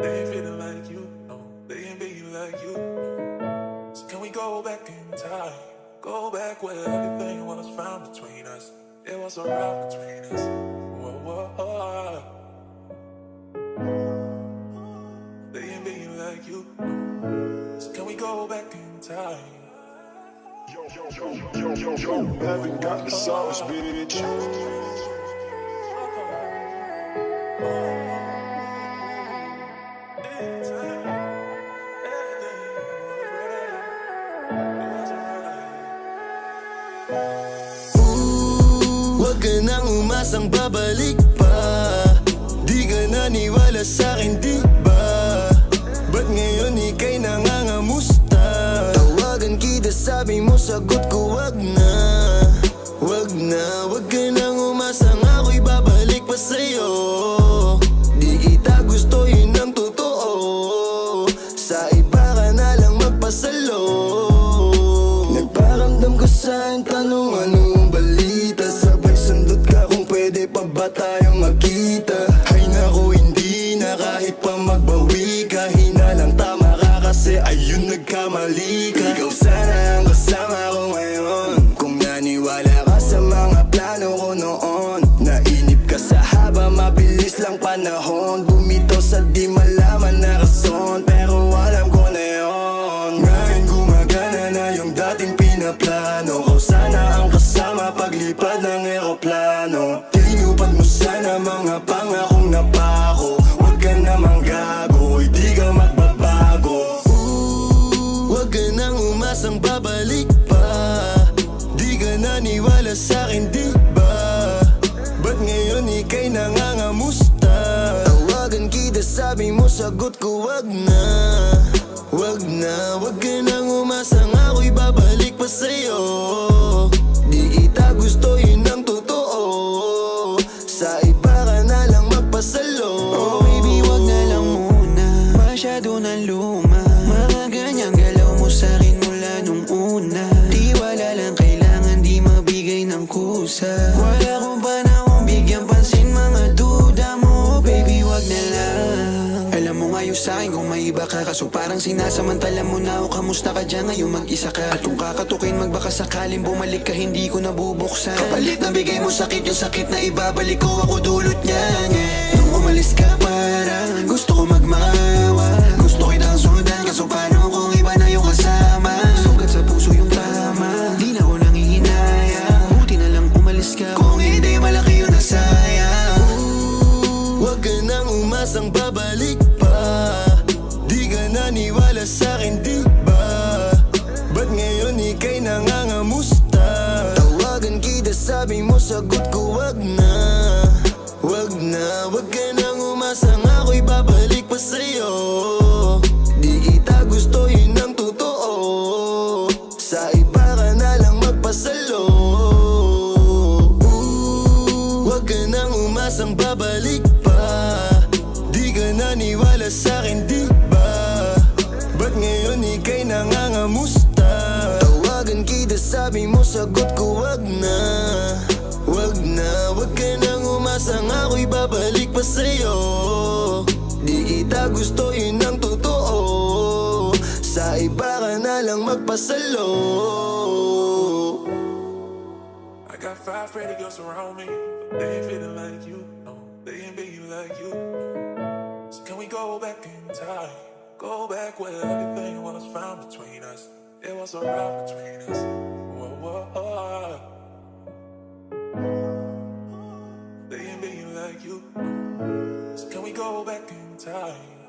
They ain't feeling like you, no, they ain't being like you. So can we go back in time? Go back where everything was found between us. It was a rock between us. Whoa, whoa, whoa. They ain't being like you, no. So can we go back in time? Yo, haven't got the sauce, bitch. Wag ka nang umasang babalik pa. Di ka naniwala sa'kin, di ba? Ba't ngayon ika'y nangangamusta? Tawagan kita, sabi mo sagot ko wag na. Wag na, wag ka nang umasang ako'y babalik pa sa'yo. Di kita gusto, yun ang totoo. Sa iba ka na lang magpasalo. Nagparamdam ko sa'yo, tanong anong balita. Sabay sundot ka kung pwede pa ba tayong magkita. Ay naku, hindi na kahit pa magbawi ka. Hinalang tama ka kasi ayun nagkamali ka. Ikaw sana ang kasama ko ngayon. Kung naniwala ka sa mga plano ko noon. Nainip ka sa haba, mabilis lang panahon. Bumitaw sa di malaman na rason, pero alam ko na yun. Ngayon gumagana na yung dating pinaplano ko. Sana ang kasama paglipad ng eroplano. Tinupad mo sana mga pangakong napako. Huwag ka namang gago, hindi ka magbabago. Huwag ka nang umasang babalik pa. Di ka naniwala sa'kin, di ba? Ba't ngayon ika'y nangangamusta? Tawagan kita, sabi mo sagot ko wag na. Wag na, wag ka nang umasang ako'y babalik pa sa'yo. Di kita gusto, yun ang totoo. Sa iba ka na lang magpasalo. Oh baby, wag na lang muna. Masyado na luma. Mga ganyang galaw mo sa'kin mula nung una. Di wala lang kailangan, di mabigay ng kusa. Wala kong panahon bigyan pansin mga duda mo. Baby, wag na lang. Alam mo ngayon sa'kin kung may iba ka. Kaso parang sinasamantala mo na ako. Kamusta ka dyan ngayon mag-isa ka? At kung kakatukin magbaka sakaling bumalik ka, hindi ko nabubuksan. Kapalit na bigay mo sakit, yung sakit na ibabalik ko, ako dulot niyan, yeah. Nung umalis ka parang gusto ko magmawa. Gusto kitang sundan, kaso paano kung iba na yung kasama? Sugat sa puso yung tama, di na ko nangihinaya. Buti na lang umalis ka, kung hindi malaki yung nasayang. Huwag ka nang umasang babalik pa. Di ka naniwala sa'kin, di ba? Ba't ngayon ika'y nangangamusta? Tawagan kita, sabi mo sagot ko wag na. Wag na, wag ka nang umasang ako'y babalik pa sa'yo. Di kita gusto, yun ang totoo. Sa iba ka na lang magpasalo. Wag ka nang umasang babalik pa. Di ka naniwala sa'kin, di ba? Ba't ngayon ika'y nangangamusta? Tawagan kita, sabi mo sagot ko wag na. Wag na, wag ka nang umasang ako'y babalik pa sa'yo. Di kita gusto, yun ang totoo. Sa iba ka na lang magpasalo. I got 5 pretty girls around me, but they ain't feeling like you, no, they ain't being like you. So can we go back in time? Go back where everything was found between us. It was a rock between us. Whoa, whoa, whoa. They ain't being like you, no. So can we go back in time?